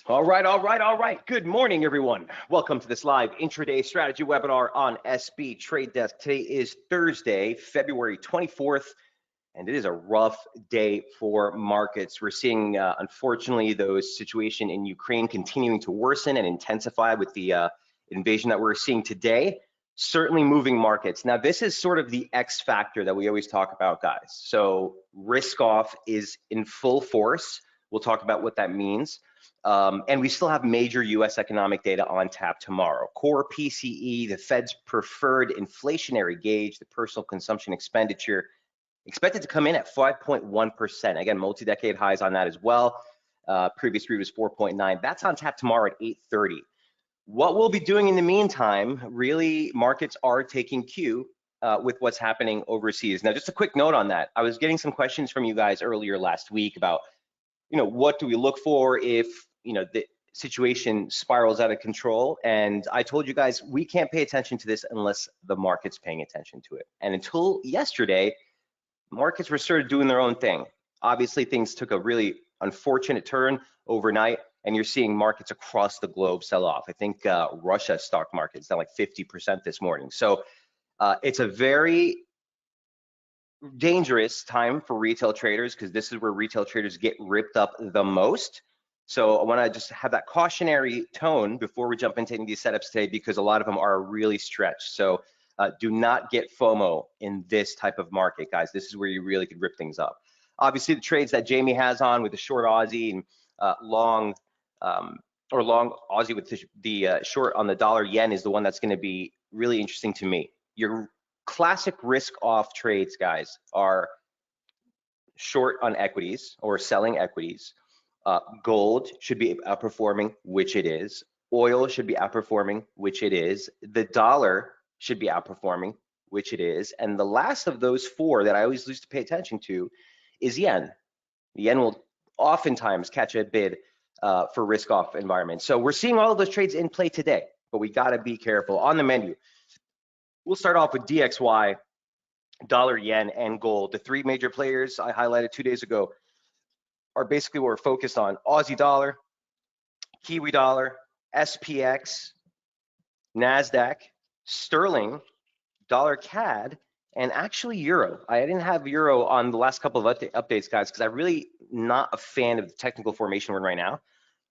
All right. Good morning, everyone. Welcome to this live intraday strategy webinar on SB Trade Desk. Today is Thursday, February 24th, and it is a rough day for markets. We're seeing, unfortunately, those situation in Ukraine continuing to worsen and intensify with the invasion that we're seeing today, certainly moving markets. Now, this is sort of the X factor that we always talk about, guys. So risk off is in full force. We'll talk about what that means. And we still have major US economic data on tap tomorrow. Core PCE, the Fed's preferred inflationary gauge, the personal consumption expenditure, expected to come in at 5.1%. Again, multi-decade highs on that as well. Previous read was 4.9. That's on tap tomorrow at 8:30. What we'll be doing in the meantime, really, markets are taking cue with what's happening overseas. Now, just a quick note on that. I was getting some questions from you guys earlier last week about, what do we look for if, the situation spirals out of control? And I told you guys, we can't pay attention to this unless the market's paying attention to it. And until yesterday, markets were sort of doing their own thing. Obviously, things took a really unfortunate turn overnight, and you're seeing markets across the globe sell off. I think Russia's stock market is down like 50% this morning. So it's a very dangerous time for retail traders, because this is where retail traders get ripped up the most. So I want to just have that cautionary tone before we jump into these setups today, because a lot of them are really stretched. So do not get FOMO in this type of market, guys. This is where you really could rip things up. Obviously, the trades that Jamie has on with the short Aussie and long Aussie with the short on the dollar yen is the one that's going to be really interesting to me. Your classic risk off trades, guys, are short on equities or selling equities. Gold should be outperforming, which it is. Oil should be outperforming, which it is. The dollar should be outperforming, which it is. And the last of those four that I always used to pay attention to is yen. The yen will oftentimes catch a bid for risk off environment. So we're seeing all of those trades in play today, but we got to be careful. On the menu, we'll start off with DXY, dollar, yen, and gold. The three major players I highlighted 2 days ago are basically what we're focused on: Aussie dollar, Kiwi dollar, SPX, NASDAQ, sterling, dollar CAD, and actually euro. I didn't have euro on the last couple of updates, guys, because I'm really not a fan of the technical formation we're in right now,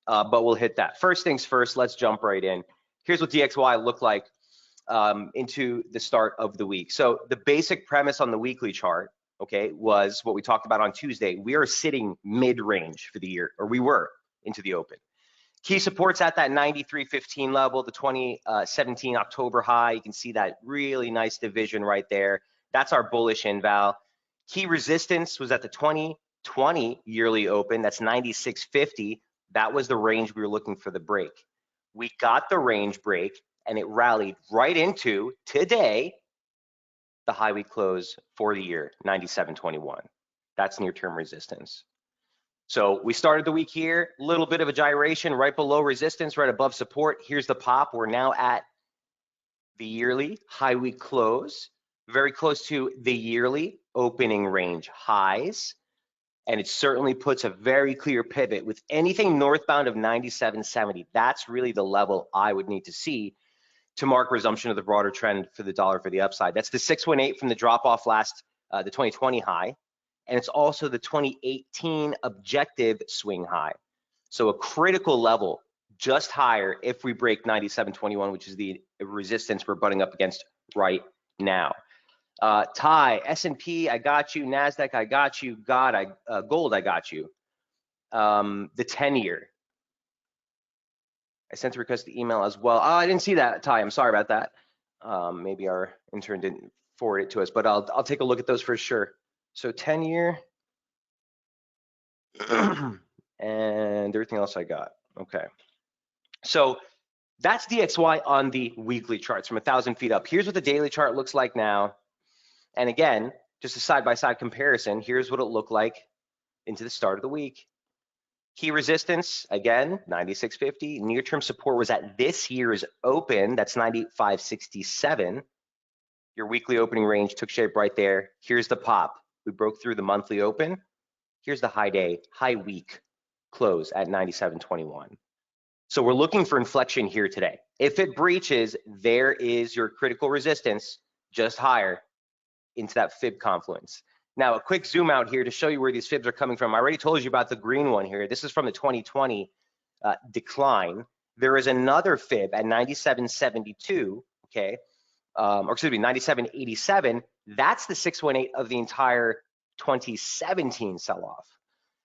but we'll hit that. First things first, let's jump right in. Here's what DXY looked like into the start of the week. So the basic premise on the weekly chart, okay, was what we talked about on Tuesday. We are sitting mid-range for the year, or we were into the open. Key supports at that 93.15 level, the 2017 October high. You can see that really nice division right there. That's our bullish inval. Key resistance was at the 2020 yearly open. That's 96.50. That was the range we were looking for the break. We got the range break, and it rallied right into today, the high we close for the year, 97.21. That's near-term resistance. So we started the week here, a little bit of a gyration right below resistance, right above support. Here's the pop. We're now at the yearly high week close, very close to the yearly opening range highs. And it certainly puts a very clear pivot with anything northbound of 97.70. That's really the level I would need to see to mark resumption of the broader trend for the dollar for the upside. That's the 618 from the drop off last, the 2020 high. And it's also the 2018 objective swing high. So a critical level just higher if we break 97.21, which is the resistance we're butting up against right now. TIE, S&P, I got you. NASDAQ, I got you. Gold, I got you. The 10-year. I sent a request to email as well. Oh, I didn't see that, Ty. I'm sorry about that. Maybe our intern didn't forward it to us, but I'll take a look at those for sure. So 10-year and everything else I got. Okay. So that's DXY on the weekly charts from 1,000 feet up. Here's what the daily chart looks like now. And again, just a side-by-side comparison. Here's what it looked like into the start of the week. Key resistance, again, 96.50. Near-term support was at this year's open. That's 95.67. Your weekly opening range took shape right there. Here's the pop. We broke through the monthly open. Here's the high day, high week close at 97.21. So we're looking for inflection here today. If it breaches, there is your critical resistance just higher into that fib confluence. Now, a quick zoom out here to show you where these fibs are coming from. I already told you about the green one here. This is from the 2020 decline. There is another fib at 97.72, okay, or excuse me, 97.87. That's the 618 of the entire 2017 sell-off.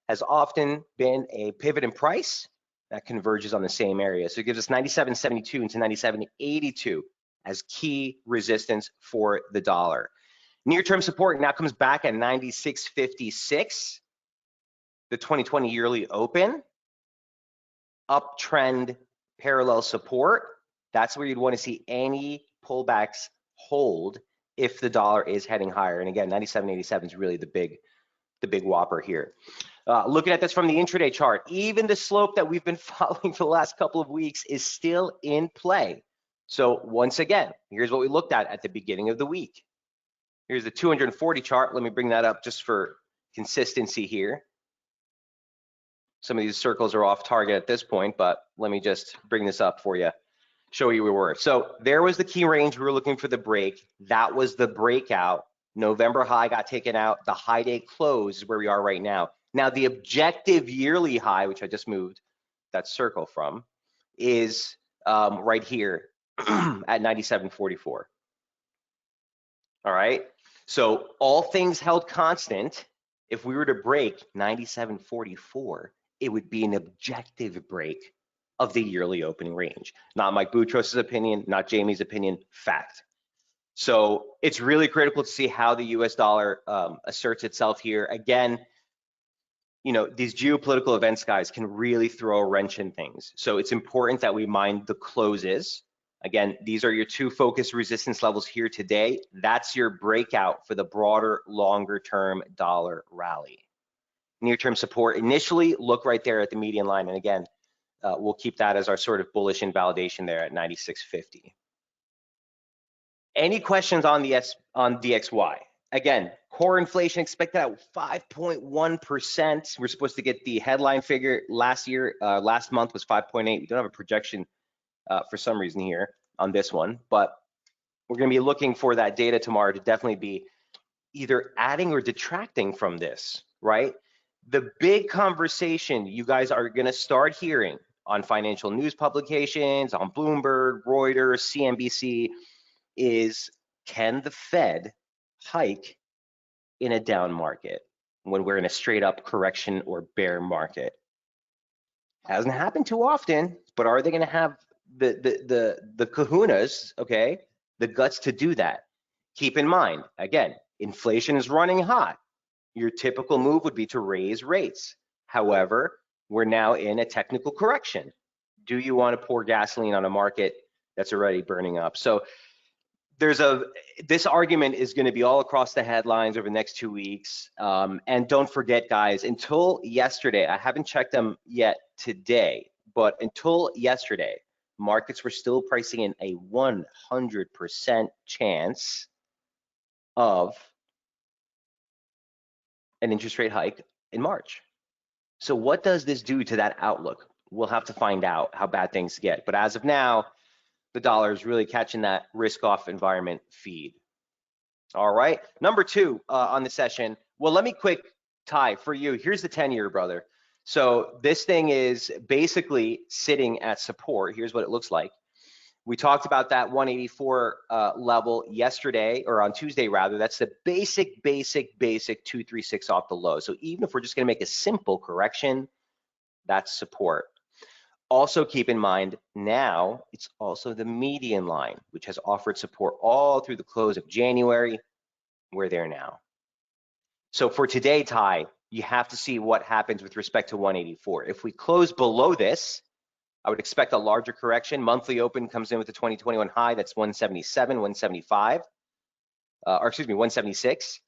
Has often been a pivot in price that converges on the same area. So it gives us 97.72 into 97.82 as key resistance for the dollar. Near-term support now comes back at 96.56, the 2020 yearly open. Uptrend parallel support. That's where you'd want to see any pullbacks hold if the dollar is heading higher. And again, 97.87 is really the big whopper here. Looking at this from the intraday chart, even the slope that we've been following for the last couple of weeks is still in play. So once again, here's what we looked at the beginning of the week. Here's the 240 chart. Let me bring that up just for consistency here. Some of these circles are off target at this point, but let me just bring this up for you, show you where we were. So there was the key range we were looking for the break. That was the breakout. November high got taken out. The high day close is where we are right now. Now the objective yearly high, which I just moved that circle from, is right here at 97.44. All right. So all things held constant, if we were to break 97.44, it would be an objective break of the yearly opening range. Not Mike Boutros' opinion, not Jamie's opinion, fact. So it's really critical to see how the US dollar asserts itself here. Again, you know, these geopolitical events, guys, can really throw a wrench in things. So it's important that we mind the closes. Again, these are your two focus resistance levels here today. That's your breakout for the broader, longer term dollar rally. Near-term support, initially look right there at the median line. And again, we'll keep that as our sort of bullish invalidation there at 96.50. Any questions on the DXY? Again, core inflation expected at 5.1%. We're supposed to get the headline figure last month was 5.8. We don't have a projection for some reason here on this one, but we're going to be looking for that data tomorrow to definitely be either adding or detracting from this, right? The big conversation you guys are going to start hearing on financial news publications, on Bloomberg, Reuters, CNBC, is can the Fed hike in a down market when we're in a straight up correction or bear market? Hasn't happened too often, but are they going to have the kahunas, okay, the guts to do that? Keep in mind, again, inflation is running hot. Your typical move would be to raise rates. However, we're now in a technical correction. Do you want to pour gasoline on a market that's already burning up? So this argument is going to be all across the headlines over the next 2 weeks. And don't forget, guys, until yesterday, I haven't checked them yet today, but until yesterday, markets were still pricing in a 100% chance of an interest rate hike in March. So what does this do to that outlook? We'll have to find out how bad things get. But as of now, the dollar is really catching that risk-off environment feed. All right, number two on the session. Well, let me quick, Ty, for you. Here's the 10-year, brother. So this thing is basically sitting at support. Here's what it looks like. We talked about that 184 level yesterday, or on Tuesday rather. That's the basic 236 off the low. So even if we're just going to make a simple correction, that's support. Also keep in mind, now it's also the median line, which has offered support all through the close of January. We're there now. So for today, Ty, you have to see what happens with respect to 184. If we close below this, I would expect a larger correction. Monthly open comes in with the 2021 high, that's 177, 175, or excuse me, 176.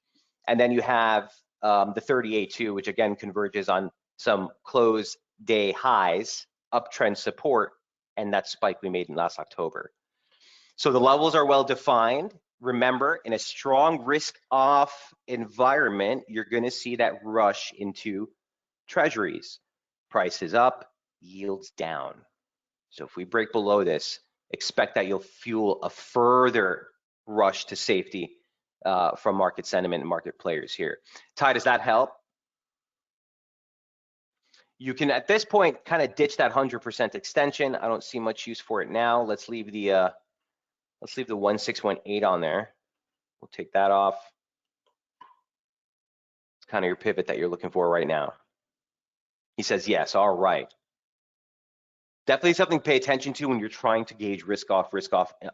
And then you have the 38 too, which again converges on some close day highs, uptrend support, and that spike we made in last October. So the levels are well defined. Remember, in a strong risk-off environment, you're going to see that rush into treasuries. Prices up, yields down. So if we break below this, expect that you'll fuel a further rush to safety from market sentiment and market players here. Ty, does that help? You can, at this point, kind of ditch that 100% extension. I don't see much use for it now. Let's leave the 1618 on there. We'll take that off. It's kind of your pivot that you're looking for right now. He says yes. All right. Definitely something to pay attention to when you're trying to gauge risk off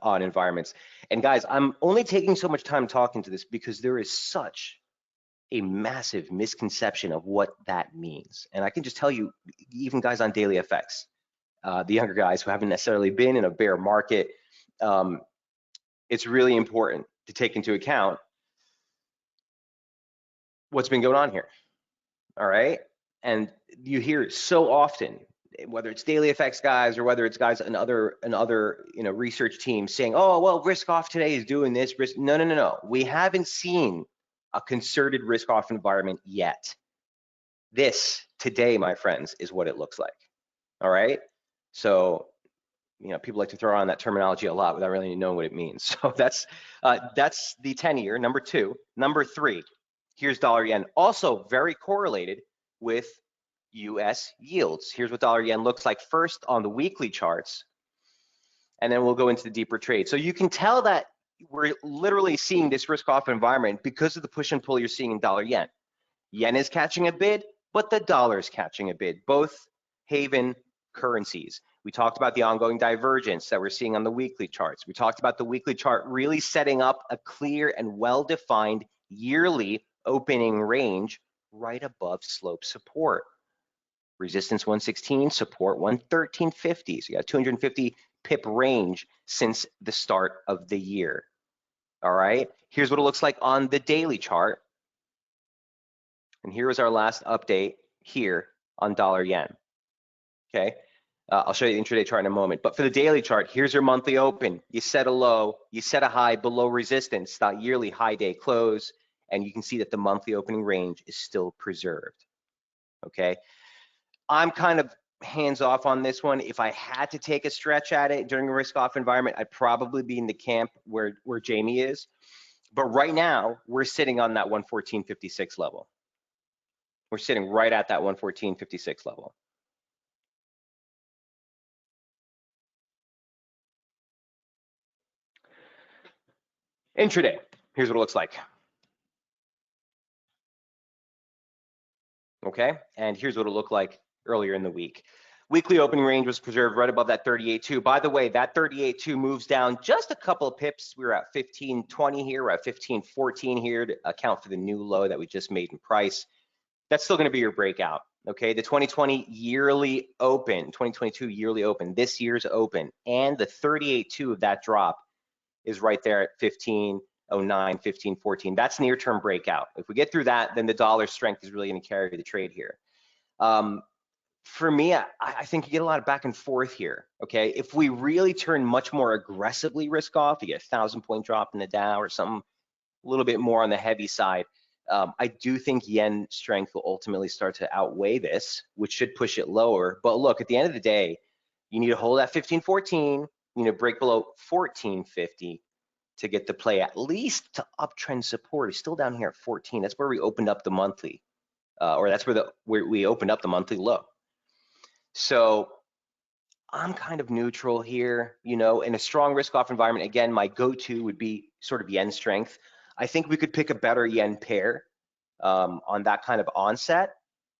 on environments. And guys, I'm only taking so much time talking to this because there is such a massive misconception of what that means. And I can just tell you, even guys on daily FX, the younger guys who haven't necessarily been in a bear market, it's really important to take into account what's been going on here. All right. And you hear it so often, whether it's daily FX guys or whether it's guys in other research teams saying, oh, well, risk off today is doing this. No. We haven't seen a concerted risk off environment yet. This today, my friends, is what it looks like. All right. So, people like to throw on that terminology a lot without really knowing what it means. So that's the 10-year, number 2. Number 3, here's dollar yen, also very correlated with US yields. Here's what dollar yen looks like first on the weekly charts, and then we'll go into the deeper trade. So you can tell that we're literally seeing this risk off environment because of the push and pull you're seeing in dollar yen. Yen is catching a bid, but the dollar is catching a bid, both haven currencies. We talked about the ongoing divergence that we're seeing on the weekly charts. We talked about the weekly chart really setting up a clear and well-defined yearly opening range right above slope support. Resistance 116, support 113.50. So you got 250 pip range since the start of the year. All right, here's what it looks like on the daily chart. And here is our last update here on dollar yen. Okay, I'll show you the intraday chart in a moment. But for the daily chart, here's your monthly open. You set a low, you set a high below resistance, that yearly high day close, and you can see that the monthly opening range is still preserved. Okay, I'm kind of hands off on this one. If I had to take a stretch at it during a risk off environment, I'd probably be in the camp where Jamie is. But right now, we're sitting on that 114.56 level. We're sitting right at that 114.56 level. Intraday, here's what it looks like. Okay, and here's what it looked like earlier in the week. Weekly opening range was preserved right above that 38.2. By the way, that 38.2 moves down just a couple of pips. We were at 15.20 here. We're at 15.14 here to account for the new low that we just made in price. That's still going to be your breakout. Okay, the 2020 yearly open, 2022 yearly open, this year's open, and the 38.2 of that drop is right there at 15.09, 15.14. That's near-term breakout. If we get through that, then the dollar strength is really going to carry the trade here. For me, I think you get a lot of back and forth here. Okay, if we really turn much more aggressively risk off, you get a 1,000-point drop in the Dow or something a little bit more on the heavy side. I do think yen strength will ultimately start to outweigh this, which should push it lower. But look, at the end of the day, you need to hold at 15.14. You know, break below 14.50 to get the play at least to uptrend support. Is still down here at 14. That's where we opened up the monthly, or that's where we opened up the monthly low. So I'm kind of neutral here, you know, in a strong risk-off environment. Again, my go-to would be sort of yen strength. I think we could pick a better yen pair on that kind of onset.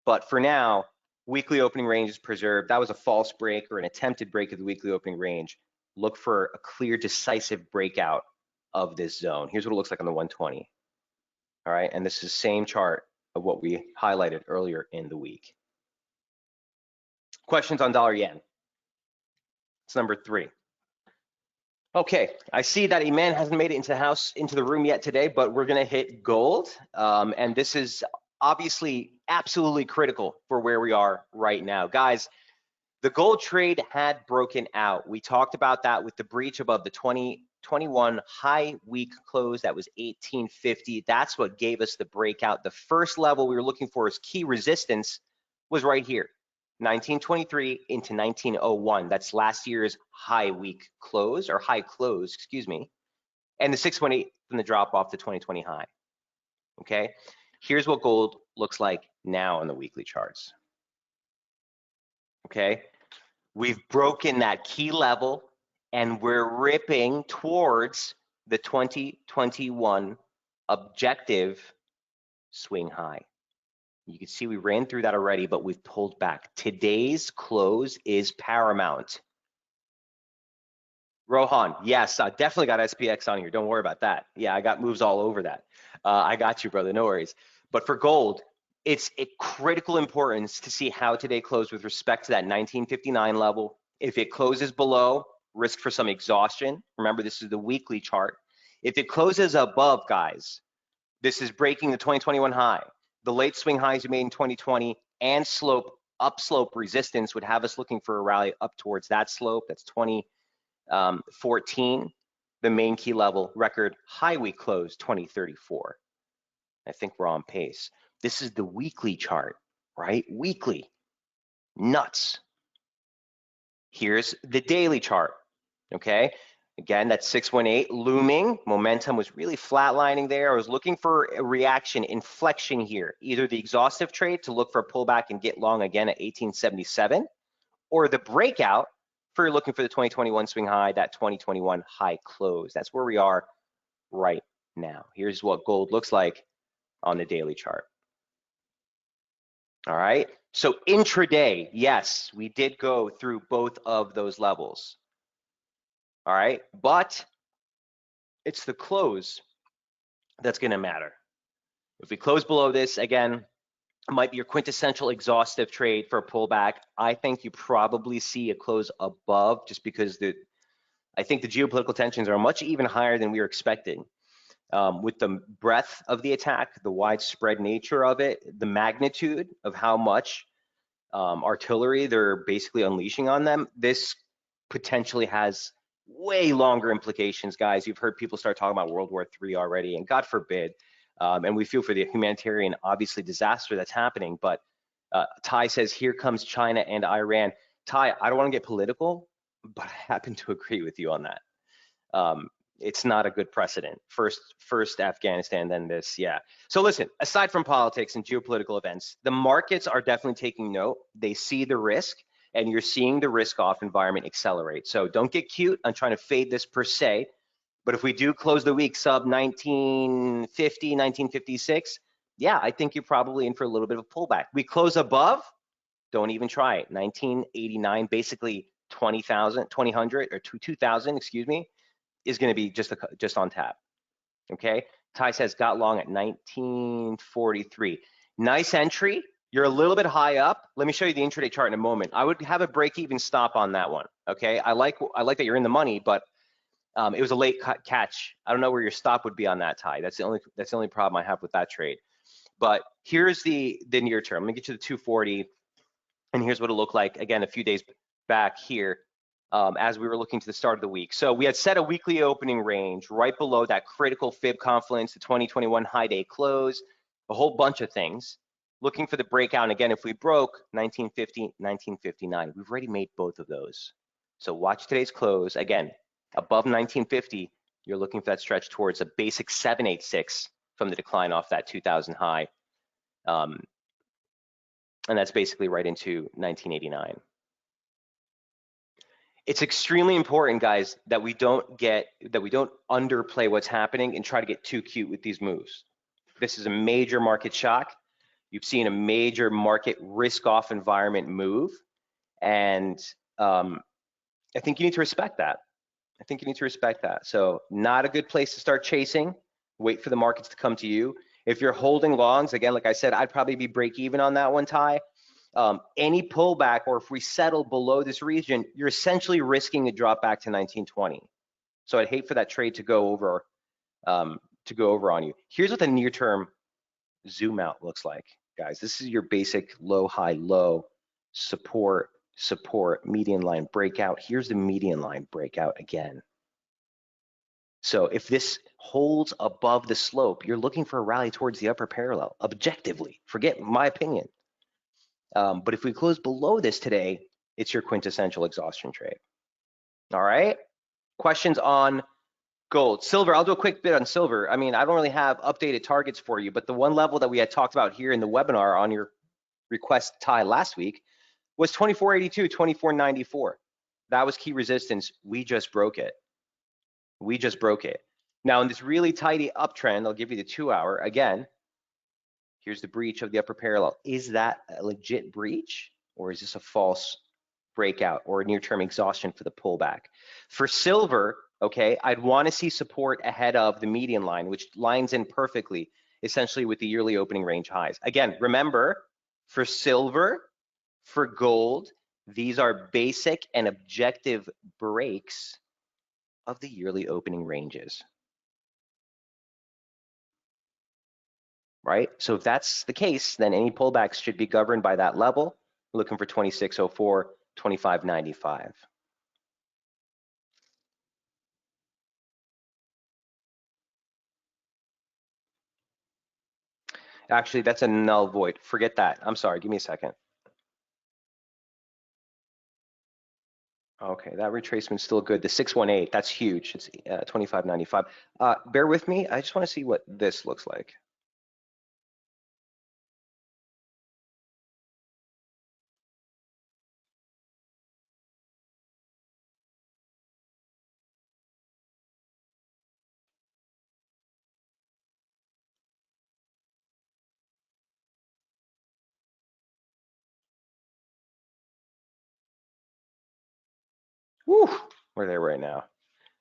But for now, weekly opening range is preserved. That was a false break or an attempted break of the weekly opening range. Look for a clear, decisive breakout of this zone. Here's what it looks like on the 120. All right, and this is the same chart of what we highlighted earlier in the week. Questions on dollar yen? It's number 3. Okay, I see that Iman hasn't made it into the room yet today, but we're gonna hit gold. And this is obviously absolutely critical for where we are right now. Guys, the gold trade had broken out. We talked about that with the breach above the 2021 high week close. That was 1850. That's what gave us the breakout. The first level we were looking for as key resistance was right here. 1923 into 1901. That's last year's high week close, or high close, excuse me. And the 618 from the drop off the 2020 high. Okay, here's what gold looks like now on the weekly charts. Okay, we've broken that key level and we're ripping towards the 2021 objective swing high. You can see we ran through that already, but we've pulled back. Today's close is paramount. Rohan, yes, I definitely got SPX on here. Don't worry about that. Yeah, I got moves all over that. I got you, brother. No worries. But for gold, it's a critical importance to see how today closed with respect to that 1959 level. If it closes below, risk for some exhaustion. Remember, this is the weekly chart. If it closes above, guys, this is breaking the 2021 high. The late swing highs you made in 2020 and upslope resistance would have us looking for a rally up towards that slope. That's 2014, the main key level, record high week close 2034. I think we're on pace. This is the weekly chart, right? Weekly, nuts. Here's the daily chart, okay? Again, that's 618 looming. Momentum was really flatlining there. I was looking for a reaction, inflection here, either the exhaustive trade to look for a pullback and get long again at 1877, or the breakout for looking for the 2021 swing high, that 2021 high close. That's where we are right now. Here's what gold looks like on the daily chart. All right, so intraday, yes, we did go through both of those levels. All right, but it's the close that's going to matter. If we close below this, again, it might be your quintessential exhaustive trade for a pullback. I think you probably see a close above, just because I think the geopolitical tensions are much even higher than we were expecting. With the breadth of the attack, the widespread nature of it, the magnitude of how much artillery they're basically unleashing on them, this potentially has way longer implications, guys. You've heard people start talking about World War III already, and God forbid. And we feel for the humanitarian, obviously, disaster that's happening. But Ty says, here comes China and Iran. Ty, I don't want to get political, but I happen to agree with you on that. It's not a good precedent. First Afghanistan, then this, yeah. So listen, aside from politics and geopolitical events, the markets are definitely taking note. They see the risk, and you're seeing the risk-off environment accelerate. So don't get cute on trying to fade this per se, but if we do close the week sub 1950, 1956, yeah, I think you're probably in for a little bit of a pullback. We close above, don't even try it. 1989, basically 20,000, 2000 or 2000, excuse me, is going to be just on tap. Okay, Ty says got long at 1943. Nice entry. You're a little bit high up. Let me show you the intraday chart in a moment. I would have a break-even stop on that one. Okay, I like that you're in the money, but it was a late catch. I don't know where your stop would be on that, Ty. That's the only problem I have with that trade. But here's the near term. Let me get you the 240, and here's what it looked like again a few days back here. As we were looking to the start of the week. So we had set a weekly opening range right below that critical fib confluence, the 2021 high day close, a whole bunch of things. Looking for the breakout, and again, if we broke 1950, 1959, we've already made both of those. So watch today's close. Again, above 1950, you're looking for that stretch towards a basic 786 from the decline off that 2000 high. And that's basically right into 1989. It's extremely important, guys, that we don't underplay what's happening and try to get too cute with these moves. This is a major market shock. You've seen a major market risk-off environment move, and I think you need to respect that. So not a good place to start chasing. Wait for the markets to come to you. If you're holding longs, again, like I said, I'd probably be break even on that one, Ty. Any pullback, or if we settle below this region, you're essentially risking a drop back to 1920. So I'd hate for that trade to go over on you. Here's what the near-term zoom out looks like, guys. This is your basic low, high, low, support, median line breakout. Here's the median line breakout again. So if this holds above the slope, you're looking for a rally towards the upper parallel, objectively. Forget my opinion. But if we close below this today, it's your quintessential exhaustion trade. All right. Questions on gold? Silver, I'll do a quick bit on silver. I mean, I don't really have updated targets for you, but the one level that we had talked about here in the webinar on your request tie last week was 2482, 2494. That was key resistance. We just broke it. We just broke it. Now in this really tidy uptrend, I'll give you the 2 hour again. Here's the breach of the upper parallel. Is that a legit breach, or is this a false breakout or a near-term exhaustion for the pullback? For silver, okay, I'd want to see support ahead of the median line, which lines in perfectly, essentially with the yearly opening range highs. Again, remember, for silver, for gold, these are basic and objective breaks of the yearly opening ranges. Right? So if that's the case, then any pullbacks should be governed by that level. We're looking for 2604, 2595. Actually, that's a null void. Forget that. I'm sorry. Give me a second. Okay, that retracement's still good. The 618, that's huge. It's 2595. Bear with me. I just want to see what this looks like. Woo, we're there right now.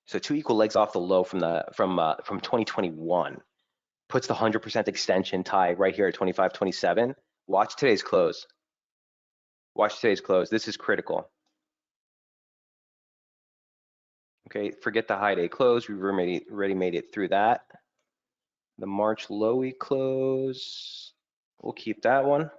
So 2 equal legs off the low from 2021 puts the 100% extension tie right here at 2527. Watch today's close. Watch today's close. This is critical. Okay, forget the high day close. We've already made it through that. The March low we close. We'll keep that one.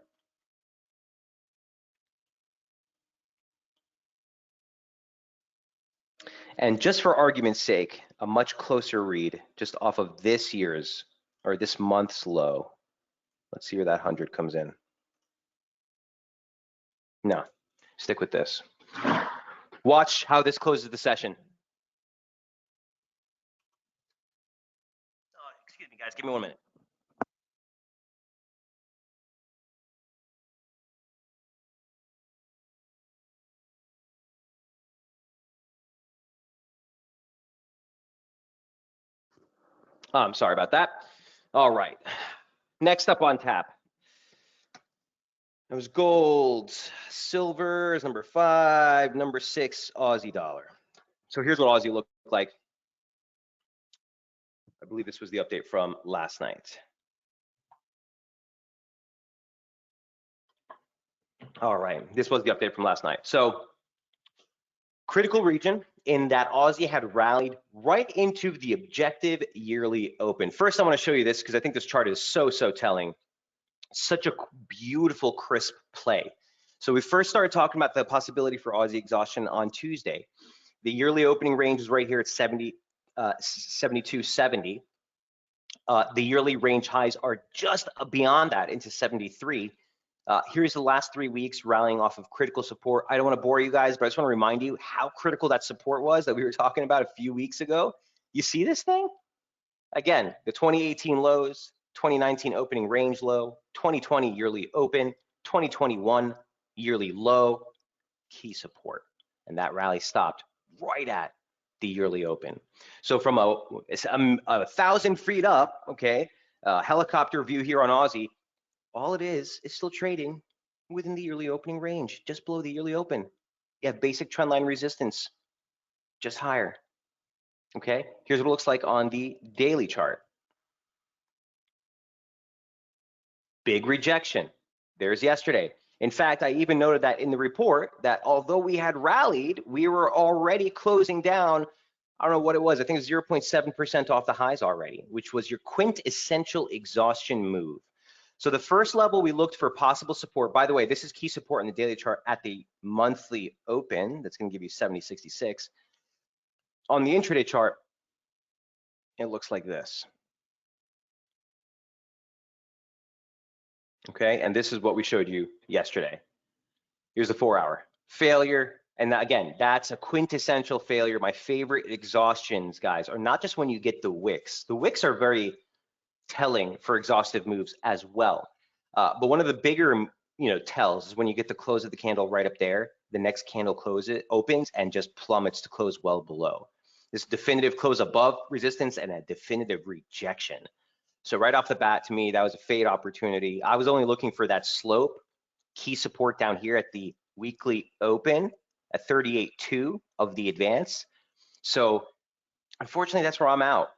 And just for argument's sake, a much closer read just off of this year's or this month's low. Let's see where that 100 comes in. No, stick with this. Watch how this closes the session. Excuse me, guys, give me 1 minute. I'm sorry about that. All right, next up on tap. It was gold, silver is number 5, number 6, Aussie dollar. So here's what Aussie looked like. I believe this was the update from last night. All right, this was the update from last night. So critical region in that Aussie had rallied right into the objective yearly open. First, I want to show you this because I think this chart is so telling. Such a beautiful, crisp play. So we first started talking about the possibility for Aussie exhaustion on Tuesday. The yearly opening range is right here at 72.70. The yearly range highs are just beyond that into 73. Here's the last 3 weeks rallying off of critical support. I don't want to bore you guys, but I just want to remind you how critical that support was that we were talking about a few weeks ago. You see this thing? Again, the 2018 lows, 2019 opening range low, 2020 yearly open, 2021 yearly low, key support. And that rally stopped right at the yearly open. So from a 1,000 feet up, okay, helicopter view here on Aussie, all it is still trading within the yearly opening range, just below the yearly open. You have basic trendline resistance, just higher. Okay, here's what it looks like on the daily chart. Big rejection. There's yesterday. In fact, I even noted that in the report that although we had rallied, we were already closing down, I don't know what it was, I think it was 0.7% off the highs already, which was your quintessential exhaustion move. So the first level we looked for possible support. By the way, this is key support in the daily chart at the monthly open. That's going to give you 70.66. On the intraday chart, it looks like this. Okay, and this is what we showed you yesterday. Here's the 4-hour failure. And again, that's a quintessential failure. My favorite exhaustions, guys, are not just when you get the wicks. The wicks are very telling for exhaustive moves as well. But one of the bigger, tells is when you get the close of the candle right up there, the next candle opens and just plummets to close well below. This definitive close above resistance and a definitive rejection. So right off the bat, to me, that was a fade opportunity. I was only looking for that slope, key support down here at the weekly open at 38.2 of the advance. So unfortunately, that's where I'm out.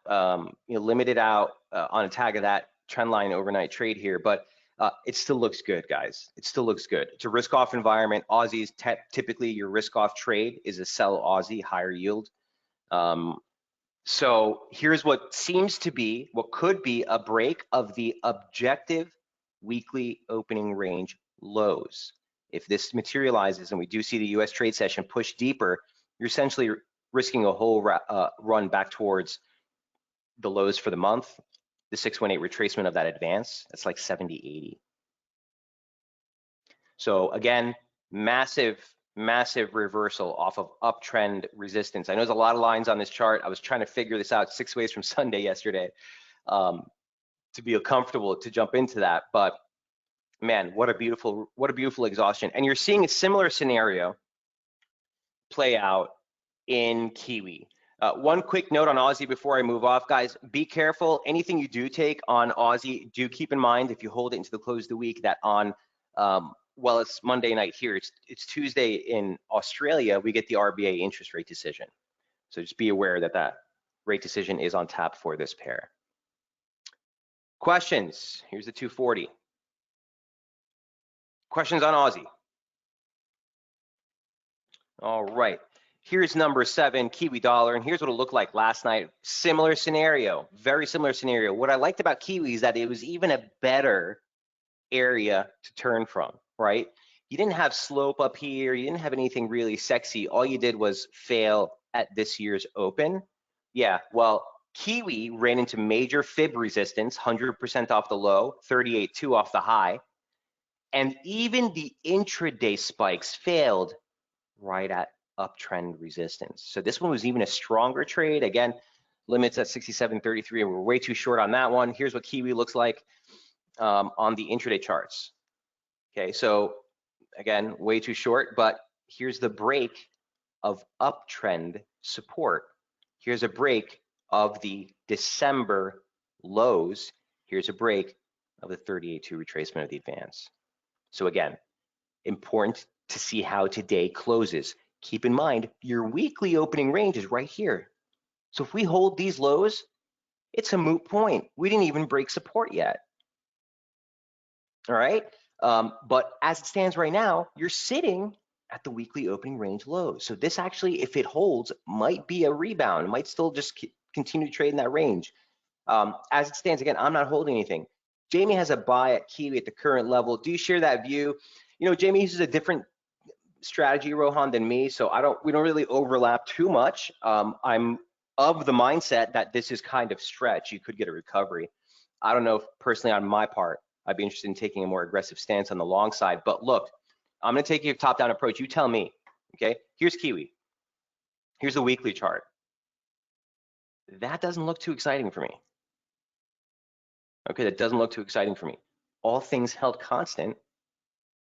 Limited out on a tag of that trend line overnight trade here, but it still looks good, guys. It still looks good. It's a risk-off environment. Aussies, typically your risk-off trade is a sell Aussie, higher yield. So here's what seems to be, what could be a break of the objective weekly opening range lows. If this materializes and we do see the US trade session push deeper, you're essentially risking a whole run back towards the lows for the month, the 618 retracement of that advance, that's like 70.80. So again, massive reversal off of uptrend resistance. I know there's a lot of lines on this chart. I was trying to figure this out 6 ways from Sunday yesterday to be comfortable to jump into that. But man, what a beautiful exhaustion. And you're seeing a similar scenario play out in Kiwi. One quick note on Aussie before I move off, guys, be careful. Anything you do take on Aussie, do keep in mind if you hold it into the close of the week that on, well, it's Monday night here, it's Tuesday in Australia, we get the RBA interest rate decision. So just be aware that that rate decision is on tap for this pair. Questions, here's the 240. Questions on Aussie? All right. Here's number 7, Kiwi dollar, and here's what it looked like last night. Similar scenario, very similar scenario. What I liked about Kiwi is that it was even a better area to turn from, right? You didn't have slope up here. You didn't have anything really sexy. All you did was fail at this year's open. Yeah, well, Kiwi ran into major fib resistance, 100% off the low, 38.2 off the high. And even the intraday spikes failed right at uptrend resistance. So this one was even a stronger trade. Again, limits at 67.33, and we're way too short on that one. Here's what Kiwi looks like on the intraday charts. Okay, so again, way too short, but here's the break of uptrend support. Here's a break of the December lows. Here's a break of the 38.2 retracement of the advance. So again, important to see how today closes. Keep in mind, your weekly opening range is right here. So if we hold these lows, it's a moot point. We didn't even break support yet. All right, but as it stands right now, you're sitting at the weekly opening range lows. So this actually, if it holds, might be a rebound. It might still just continue to trade in that range. As it stands, again, I'm not holding anything. Jamie has a buy at Kiwi at the current level. Do you share that view? Jamie uses a different strategy, Rohan, than me, so we don't really overlap too much. I'm of the mindset that this is kind of stretch. You could get a recovery. I don't know if personally on my part, I'd be interested in taking a more aggressive stance on the long side. But look, I'm going to take you a top-down approach. You tell me, okay? Here's Kiwi. Here's the weekly chart. That doesn't look too exciting for me. Okay, that doesn't look too exciting for me. All things held constant,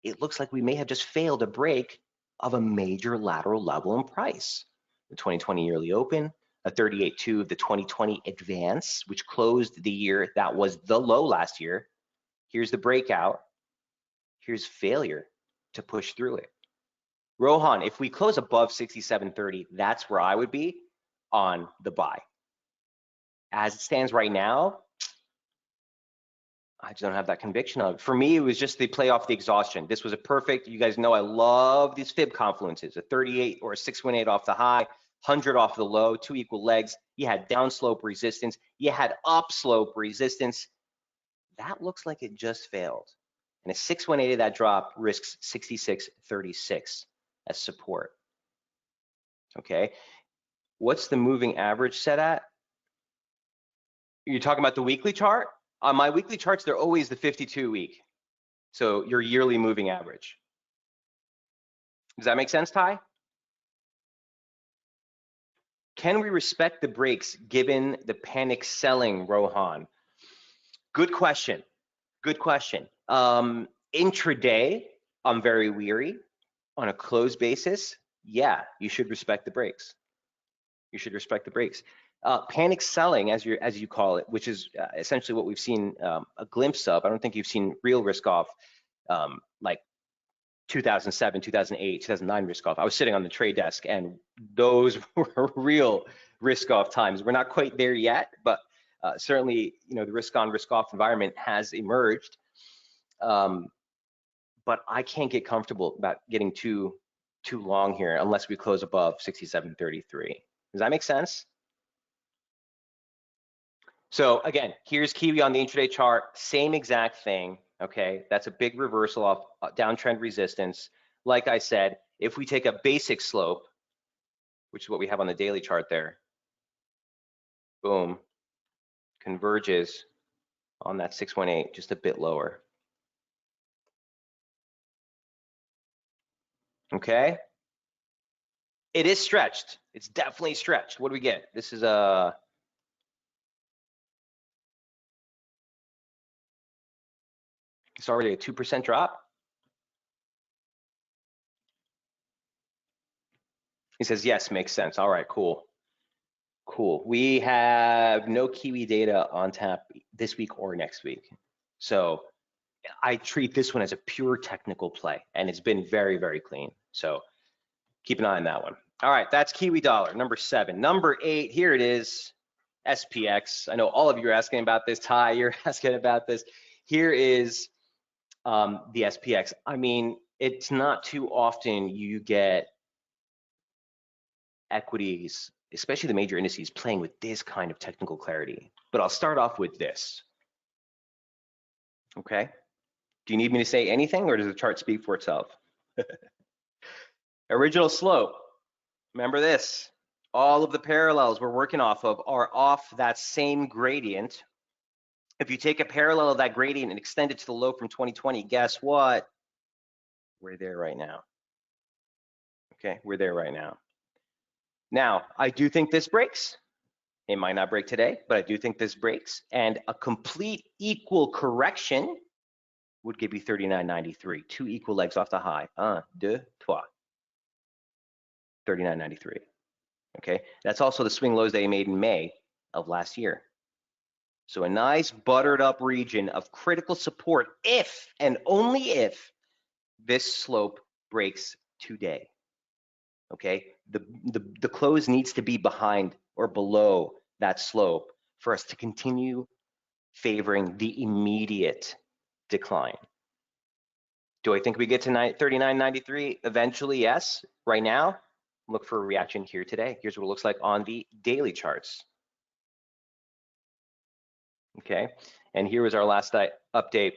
it looks like we may have just failed a break of a major lateral level in price. The 2020 yearly open, a 38.2 of the 2020 advance, which closed the year that was the low last year. Here's the breakout. Here's failure to push through it. Rohan, if we close above 67.30, that's where I would be on the buy. As it stands right now, I just don't have that conviction of it. For me, it was just the play off the exhaustion. This was a perfect, you guys know I love these fib confluences, a 38 or a 618 off the high, 100 off the low, 2 equal legs. You had downslope resistance. You had upslope resistance. That looks like it just failed. And a 618 of that drop risks 66.36 as support. Okay, what's the moving average set at? You're talking about the weekly chart? On my weekly charts, they're always the 52 week. So your yearly moving average. Does that make sense, Ty? Can we respect the breaks given the panic selling, Rohan? Good question. Good question. Intraday, I'm very weary. On a closed basis, yeah, you should respect the breaks. You should respect the breaks. Panic selling, as you call it, which is essentially what we've seen a glimpse of. I don't think you've seen real risk off like 2007, 2008, 2009 risk off. I was sitting on the trade desk, and those were real risk off times. We're not quite there yet, but certainly, you know, the risk on, risk off environment has emerged. But I can't get comfortable about getting too long here unless we close above 67.33. Does that make sense? So again, here's Kiwi on the intraday chart, same exact thing, okay? That's a big reversal off downtrend resistance. Like I said, if we take a basic slope, which is what we have on the daily chart there, boom, converges on that 618, just a bit lower. Okay? It is stretched. It's definitely stretched. What do we get? This is a it's already a 2% drop. He says, yes, makes sense. All right, cool. Cool. We have no Kiwi data on tap this week or next week. So I treat this one as a pure technical play, and it's been very, very clean. So keep an eye on that one. All right, that's Kiwi dollar, number 7. Number 8, here it is, SPX. I know all of you are asking about this. Ty, you're asking about this. Here is the SPX. I mean, it's not too often you get equities, especially the major indices, playing with this kind of technical clarity. But I'll start off with this. Okay. Do you need me to say anything, or does the chart speak for itself? Original slope. Remember this. All of the parallels we're working off of are off that same gradient. If you take a parallel of that gradient and extend it to the low from 2020, guess what? We're there right now. Okay, we're there right now. Now, I do think this breaks. It might not break today, but I do think this breaks. And a complete equal correction would give you 39.93. 2 equal legs off the high. 1, 2, 3. 39.93. Okay, that's also the swing lows they made in May of last year. So a nice buttered up region of critical support if and only if this slope breaks today. Okay, the close needs to be behind or below that slope for us to continue favoring the immediate decline. Do I think we get to 39.93 eventually? Yes. Right now, look for a reaction here today. Here's what it looks like on the daily charts. Okay, and here was our last update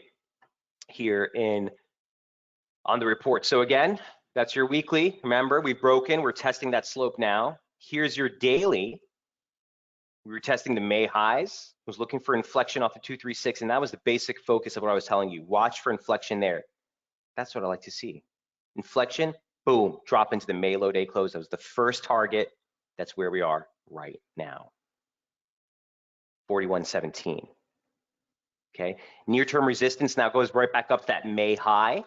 here on the report. So again, that's your weekly. Remember, we've broken, we're testing that slope now. Here's your daily. We were testing the May highs, was looking for inflection off the 236, and that was the basic focus of what I was telling you. Watch for inflection there. That's what I like to see. Inflection, boom, drop into the May low day close. That was the first target. That's where we are right now. 41.17. Okay, near-term resistance now goes right back up to that May high.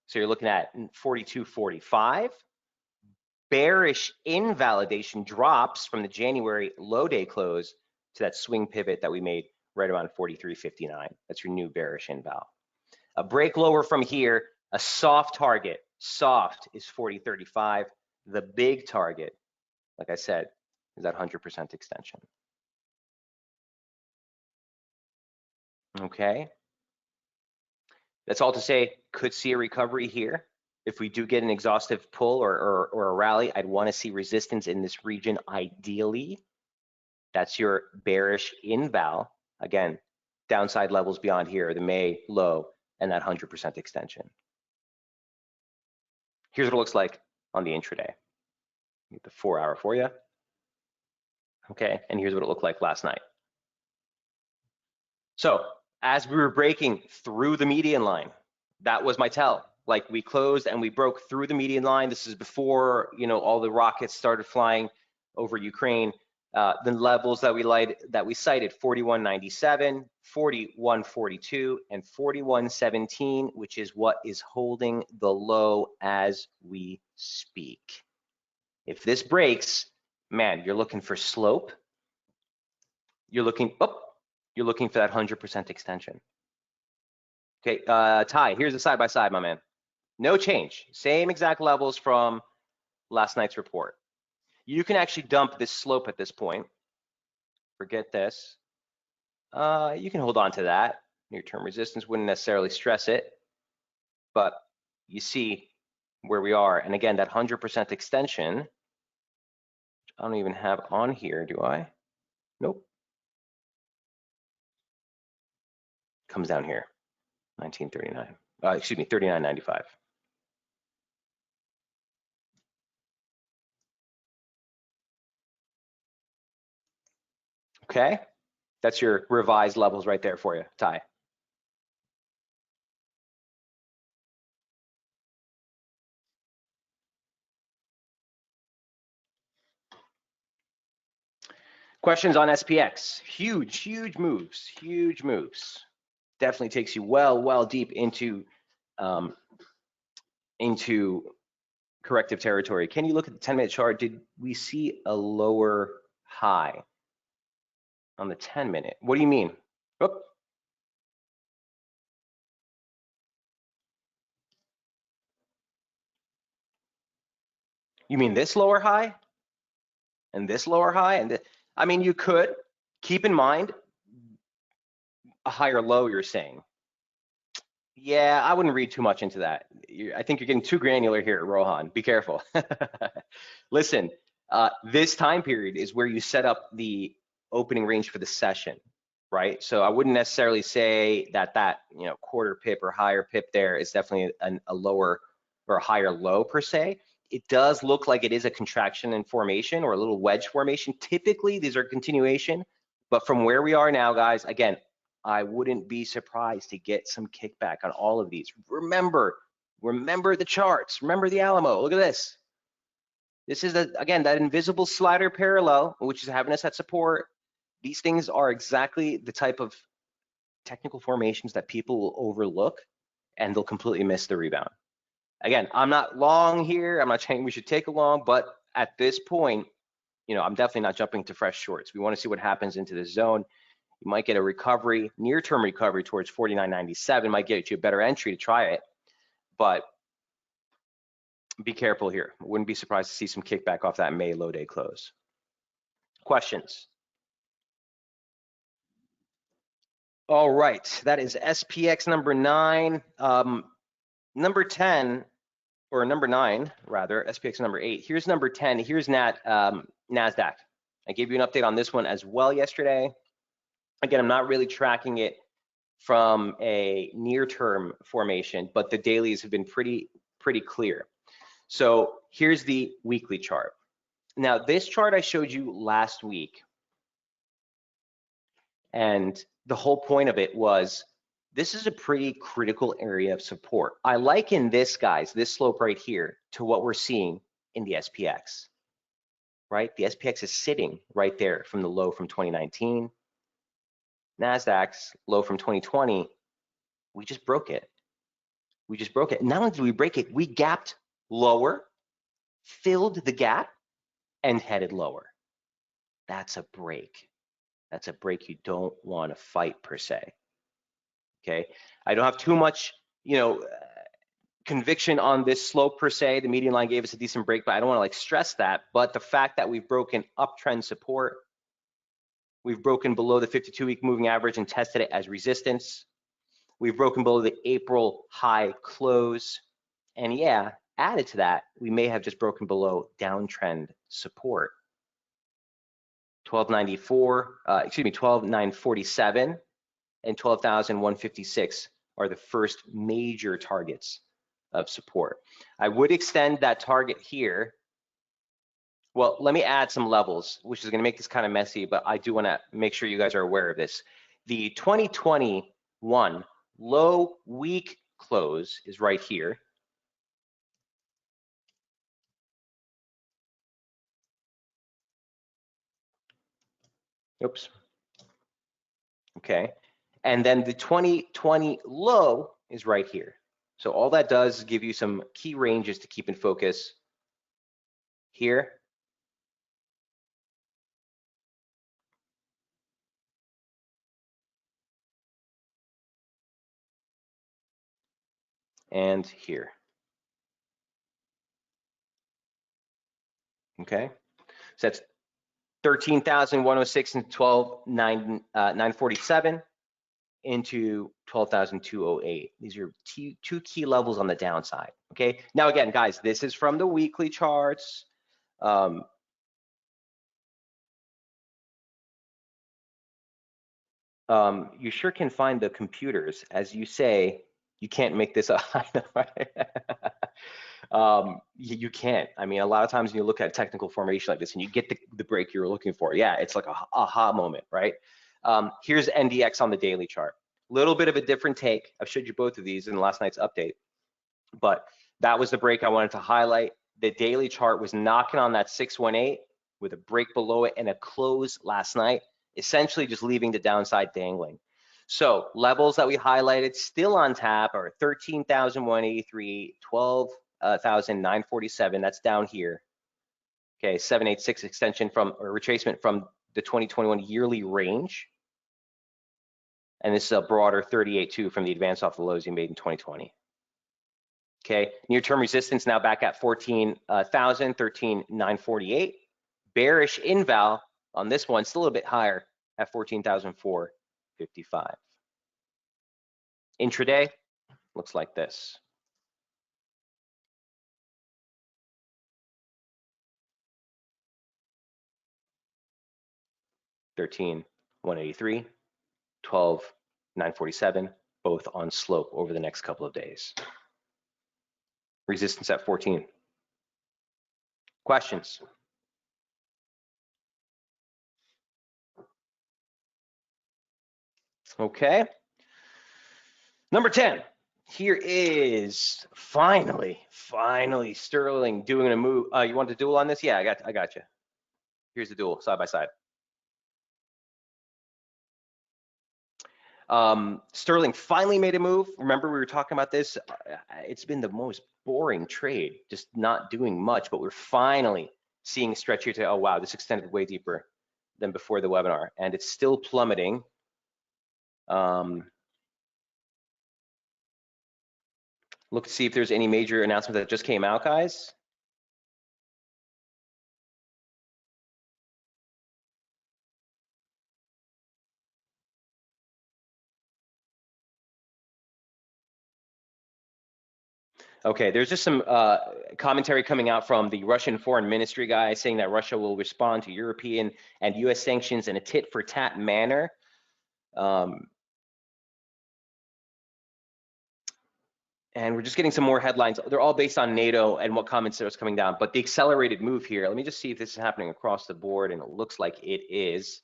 So you're looking at 42.45. Bearish invalidation drops from the January low day close to that swing pivot that we made right around 43.59. That's your new bearish inval. A break lower from here, a soft target. Soft is 40.35. The big target, like I said, is that 100% extension. Okay. That's all to say, could see a recovery here. If we do get an exhaustive pull or a rally, I'd want to see resistance in this region ideally. That's your bearish inval. Again, downside levels beyond here, the May low and that 100% extension. Here's what it looks like on the intraday. Get the 4-hour for you. Okay, and here's what it looked like last night. So as we were breaking through the median line, that was my tell. Like we closed and we broke through the median line. This is before, you know, all the rockets started flying over Ukraine. The levels that we cited 41.97, 41.42, and 41.17, which is what is holding the low as we speak. If this breaks, man, you're looking for slope. You're looking for that 100% extension. Okay, Ty, here's the side by side, my man. No change, same exact levels from last night's report. You can actually dump this slope at this point. Forget this. You can hold on to that. Near-term resistance wouldn't necessarily stress it, but you see where we are. And again, that 100% extension, I don't even have on here, do I? Nope. Comes down here, 1939. Excuse me, 39.95. Okay, that's your revised levels right there for you, Ty. Questions on SPX? Huge moves, huge moves. Definitely takes you well deep into corrective territory. Can you look at the 10-minute chart? Did we see a lower high on the 10-minute? What do you mean? Oop. You mean this lower high and this lower high? And I mean, you could keep in mind a higher low, you're saying. Yeah, I wouldn't read too much into that. I think you're getting too granular here, Rohan. Be careful. Listen, this time period is where you set up the opening range for the session, right? So I wouldn't necessarily say that you know, quarter pip or higher pip there is definitely a lower or a higher low per se. It does look like it is a contraction in formation or a little wedge formation. Typically, these are continuation, but from where we are now, guys, again, I wouldn't be surprised to get some kickback on all of these. Remember the charts. Remember the Alamo. Look at this. This is, again, that invisible slider parallel, which is having us at support. These things are exactly the type of technical formations that people will overlook, and they'll completely miss the rebound. Again, I'm not long here. I'm not saying we should take a long, but at this point, you know, I'm definitely not jumping to fresh shorts. We want to see what happens into this zone. You might get a recovery, near-term recovery towards 49.97, might get you a better entry to try it, but be careful here. I wouldn't be surprised to see some kickback off that May low day close. Questions? All right, that is SPX number 9. Number 10, or number 9, rather, SPX number 8. Here's number 10. Here's NASDAQ. I gave you an update on this one as well yesterday. Again, I'm not really tracking it from a near-term formation, but the dailies have been pretty clear. So here's the weekly chart. Now, this chart I showed you last week, and the whole point of it was this is a pretty critical area of support. I liken this, guys, this slope right here, to what we're seeing in the SPX, right? The SPX is sitting right there from the low from 2019. NASDAQ's low from 2020, we just broke it. We just broke it. Not only did we break it, we gapped lower, filled the gap, and headed lower. That's a break. That's a break you don't want to fight per se. Okay, I don't have too much, you know, conviction on this slope per se. The median line gave us a decent break, but I don't want to like stress that. But the fact that we've broken uptrend support, we've broken below the 52-week moving average and tested it as resistance. We've broken below the April high close. And yeah, added to that, we may have just broken below downtrend support. 12,947 and 12,156 are the first major targets of support. I would extend that target here. Well, let me add some levels, which is going to make this kind of messy, but I do want to make sure you guys are aware of this. The 2021 low week close is right here. Oops. Okay. And then the 2020 low is right here. So all that does is give you some key ranges to keep in focus here. And here. Okay. So that's 13,106 and 12,947 into 12,208. These are two key levels on the downside. Okay. Now, again, guys, this is from the weekly charts. You sure can find the computers. As you say, you can't make this up. You can't. I mean, a lot of times when you look at technical formation like this and you get the break you're looking for, yeah, it's like a aha moment, right? Here's NDX on the daily chart. Little bit of a different take. I've showed you both of these in last night's update, but that was the break I wanted to highlight. The daily chart was knocking on that 618 with a break below it and a close last night, essentially just leaving the downside dangling. So levels that we highlighted still on tap are 13,183, 12,947. That's down here. Okay, 786 extension from or retracement from the 2021 yearly range. And this is a broader 38.2 from the advance off the lows you made in 2020. Okay, near-term resistance now back at 14,000, 13,948. Bearish inval on this one, still a bit higher at 14,455. Intraday looks like this. $13,183, $12,947, both on slope over the next couple of days. Resistance at 14. Questions? Okay. Number 10. Here is finally Sterling doing a move. You want the duel on this? Yeah, I got you. Here's the duel side by side. Sterling finally made a move. Remember, we were talking about this. It's been the most boring trade, just not doing much, but we're finally seeing a stretch here to, oh, wow, this extended way deeper than before the webinar, and it's still plummeting. Look to see if there's any major announcement that just came out, guys. Okay, there's just some commentary coming out from the Russian foreign ministry guy saying that Russia will respond to European and US sanctions in a tit for tat manner. And we're just getting some more headlines. They're all based on NATO and what comments are coming down. But the accelerated move here, let me just see if this is happening across the board, and it looks like it is.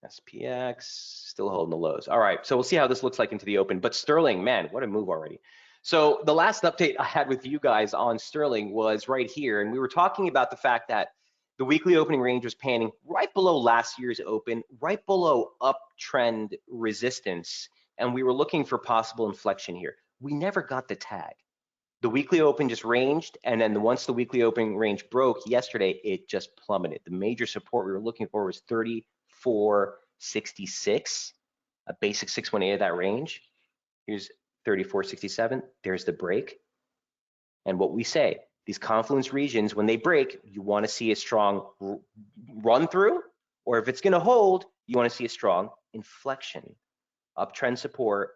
SPX still holding the lows. All right, so we'll see how this looks like into the open. But Sterling, man, what a move already. So the last update I had with you guys on Sterling was right here, and we were talking about the fact that the weekly opening range was panning right below last year's open, right below uptrend resistance, and we were looking for possible inflection here. We never got the tag. The weekly open just ranged, and then once the weekly opening range broke yesterday, it just plummeted. The major support we were looking for was 34.66, a basic 618 of that range. Here's 34.67. There's the break. And what we say, these confluence regions, when they break, you want to see a strong run through, or if it's going to hold, you want to see a strong inflection. Uptrend support,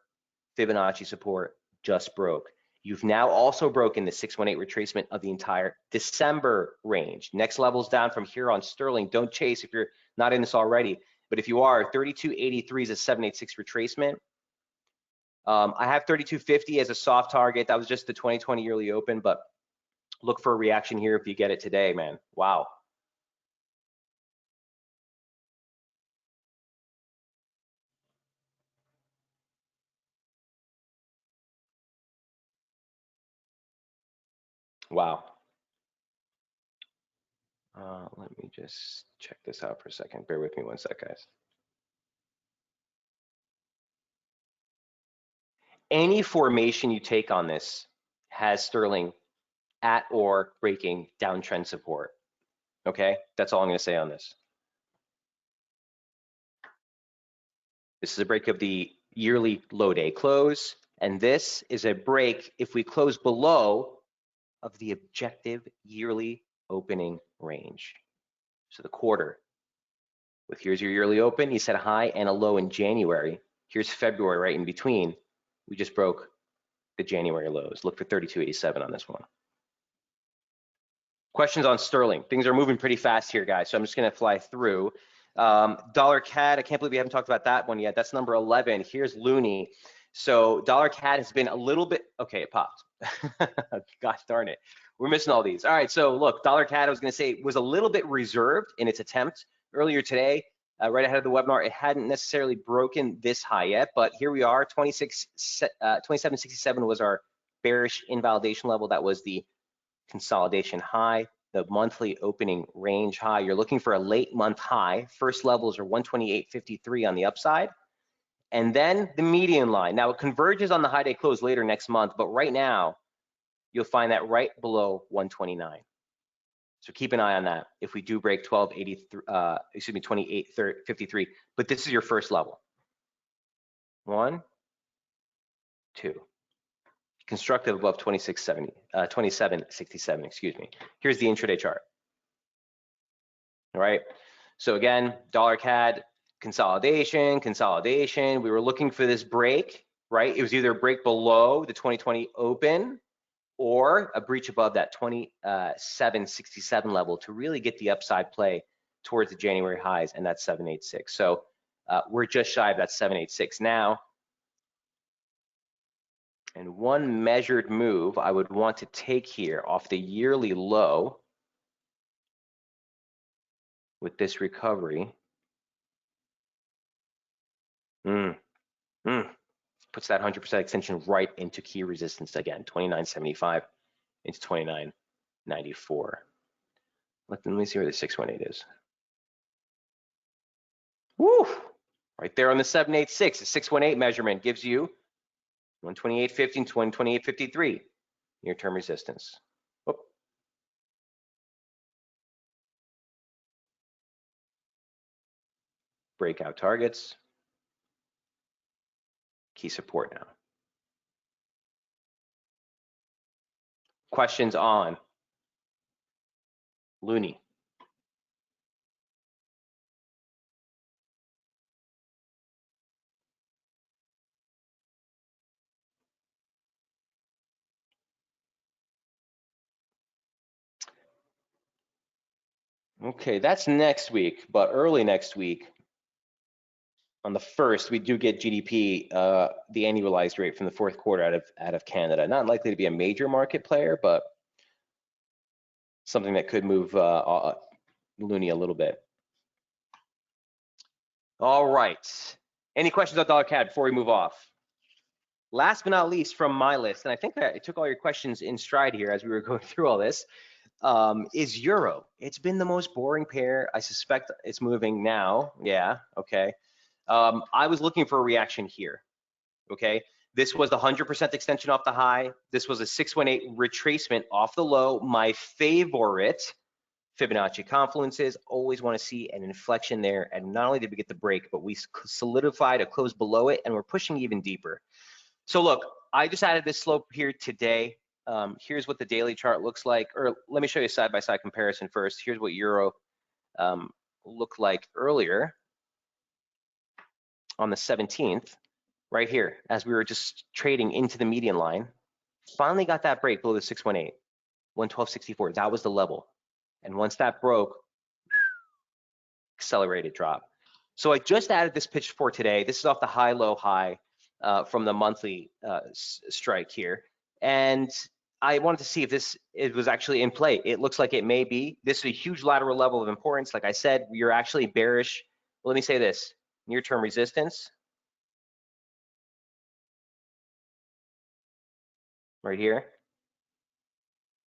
Fibonacci support just broke. You've now also broken the 618 retracement of the entire December range. Next level's down from here on Sterling. Don't chase if you're not in this already. But if you are, 3283 is a 786 retracement. I have 3250 as a soft target. That was just the 2020 yearly open, but look for a reaction here if you get it today, man. Wow. Wow. Let me just check this out for a second. Bear with me one sec, guys. Any formation you take on this has sterling at or breaking downtrend support. Okay, that's all I'm going to say on this. This is a break of the yearly low day close, and this is a break if we close below of the objective yearly opening range. So the quarter, with here's your yearly open, you set a high and a low in January. Here's February right in between. We just broke the January lows. Look for 32.87 on this one. Questions on sterling. Things are moving pretty fast here, guys, so I'm just going to fly through. Dollar CAD, I can't believe we haven't talked about that one yet. That's number 11. Here's Loonie. So dollar CAD has been a little bit, okay, it popped. Gosh darn it. We're missing all these. All right, so look, dollar CAD, I was going to say, was a little bit reserved in its attempt earlier today, right ahead of the webinar. It hadn't necessarily broken this high yet, but here we are. 27.67 was our bearish invalidation level. That was the consolidation high, the monthly opening range high. You're looking for a late month high. First levels are 128.53 on the upside. And then the median line. Now it converges on the high day close later next month, but right now you'll find that right below 129. So keep an eye on that if we do break 28.53. But this is your first level. 1, 2. Constructive above 27.67, excuse me. Here's the intraday chart. All right. So again, dollar CAD consolidation. We were looking for this break, right? It was either a break below the 2020 open or a breach above that 27.67 level to really get the upside play towards the January highs, and that's 786. So we're just shy of that 786 now. And one measured move I would want to take here off the yearly low with this recovery. Puts that 100% extension right into key resistance again, 29.75 into 29.94. Let me see where the 618 is. Woo! Right there on the 786, the 618 measurement gives you 128.50 and 128.53 near-term resistance. Whoop. Breakout targets. Key support now. Questions on Loonie? Okay, that's next week, but early next week, on the 1st, we do get GDP, the annualized rate from the 4th quarter out of Canada. Not likely to be a major market player, but something that could move Loonie a little bit. All right. Any questions on dollar CAD before we move off? Last but not least from my list, and I think that I took all your questions in stride here as we were going through all this, is Euro. It's been the most boring pair. I suspect it's moving now. Yeah, okay. I was looking for a reaction here, okay? This was the 100% extension off the high. This was a 618 retracement off the low. My favorite Fibonacci confluences, always want to see an inflection there. And not only did we get the break, but we solidified a close below it, and we're pushing even deeper. So look, I just added this slope here today. Here's what the daily chart looks like, or let me show you a side-by-side comparison first. Here's what Euro looked like earlier on the 17th, right here, as we were just trading into the median line. Finally got that break below the 618, 112.64. That was the level. And once that broke, accelerated drop. So I just added this pitch for today. This is off the high, low, high from the monthly strike here. And I wanted to see if it was actually in play. It looks like it may be. This is a huge lateral level of importance. Like I said, you're actually bearish. Let me say this, near-term resistance right here.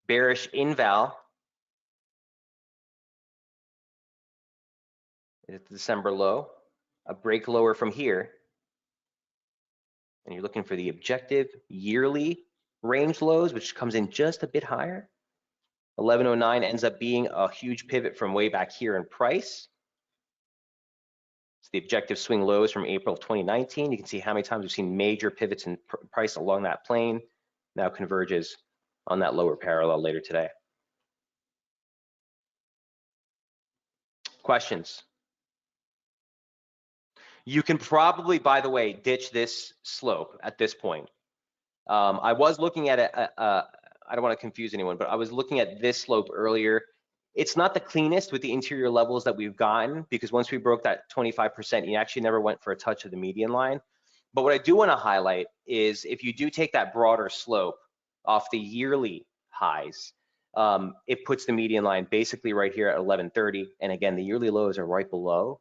bearish inval at the December low, a break lower from here, and you're looking for the objective yearly range lows, which comes in just a bit higher. 1109 ends up being a huge pivot from way back here in price. It's the objective swing lows from April of 2019. You can see how many times we've seen major pivots in price along that plane. Now converges on that lower parallel later today. Questions? You can probably, by the way, ditch this slope at this point. I was looking at it, I don't want to confuse anyone, but I was looking at this slope earlier. It's not the cleanest with the interior levels that we've gotten, because once we broke that 25%, you actually never went for a touch of the median line. But what I do want to highlight is if you do take that broader slope off the yearly highs, it puts the median line basically right here at 1130. And again, the yearly lows are right below.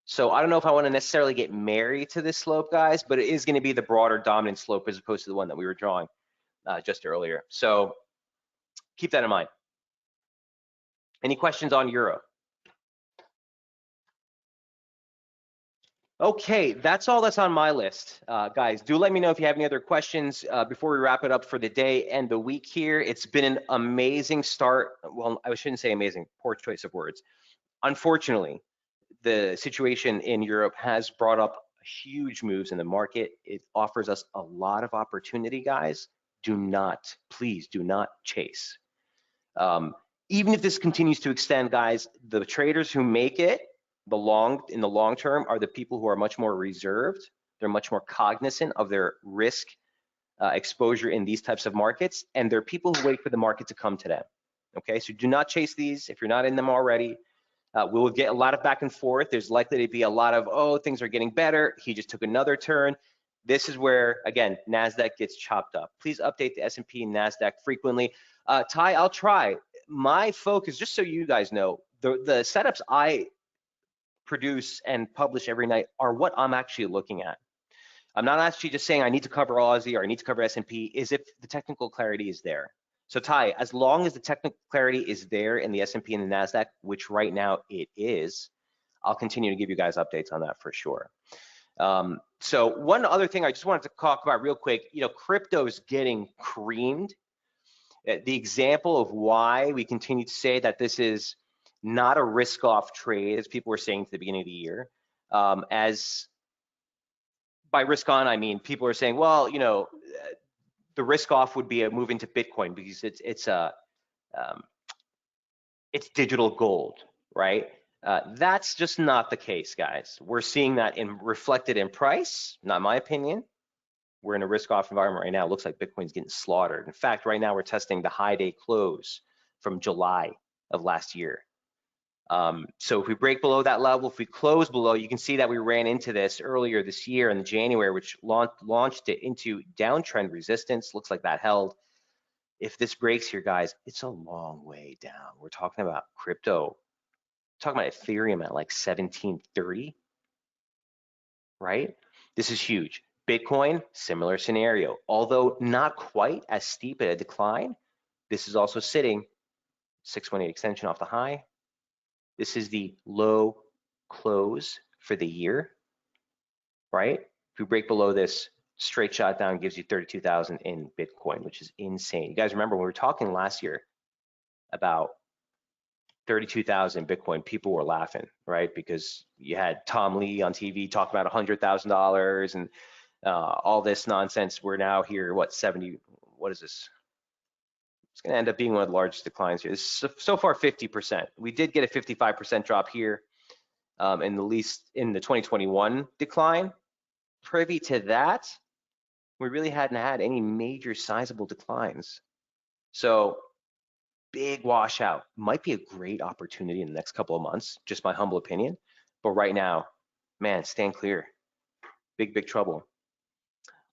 So I don't know if I want to necessarily get married to this slope, guys, but it is going to be the broader dominant slope as opposed to the one that we were drawing just earlier. So keep that in mind. Any questions on euro? Okay, that's all that's on my list, guys. Do let me know if you have any other questions before we wrap it up for the day and the week here. It's been an amazing start. Well, I shouldn't say amazing, poor choice of words. Unfortunately, the situation in Europe has brought up huge moves in the market. It offers us a lot of opportunity, guys. Do not, please do not chase. Even if this continues to extend, guys, the traders who make it in the long term are the people who are much more reserved. They're much more cognizant of their risk exposure in these types of markets, and they're people who wait for the market to come to them. Okay, so do not chase these if you're not in them already. We will get a lot of back and forth. There's likely to be a lot of, oh, things are getting better. He just took another turn. This is where, again, NASDAQ gets chopped up. Please update the S&P and NASDAQ frequently. Ty, I'll try. My focus, just so you guys know, the setups I produce and publish every night are what I'm actually looking at. I'm not actually just saying I need to cover Aussie or I need to cover S&P, is if the technical clarity is there. So Ty, as long as the technical clarity is there in the S&P and the NASDAQ, which right now it is, I'll continue to give you guys updates on that for sure. So one other thing I just wanted to talk about real quick, crypto is getting creamed. The example of why we continue to say that this is not a risk-off trade, as people were saying at the beginning of the year, as by risk on, I mean people are saying, well, the risk off would be a move into Bitcoin because it's digital gold, right? That's just not the case, guys. We're seeing that reflected in price, not my opinion. We're in a risk-off environment right now. It looks like Bitcoin's getting slaughtered. In fact, right now we're testing the high day close from July of last year. So if we break below that level, if we close below, you can see that we ran into this earlier this year in January, which launched it into downtrend resistance. Looks like that held. If this breaks here, guys, it's a long way down. We're talking about crypto, talking about Ethereum at like 1730, right? This is huge. Bitcoin, similar scenario, although not quite as steep a decline. This is also sitting 618 extension off the high. This is the low close for the year, right? If we break below this, straight shot down gives you 32,000 in Bitcoin, which is insane. You guys remember when we were talking last year about 32,000 Bitcoin, people were laughing, right? Because you had Tom Lee on TV talk about $100,000 and all this nonsense. We're now here, what, 70, what is this? It's going to end up being one of the largest declines here. This is so far 50%. We did get a 55% drop here in the 2021 decline. Privy to that, we really hadn't had any major sizable declines. So big washout. Might be a great opportunity in the next couple of months, just my humble opinion. But right now, man, stand clear. Big trouble.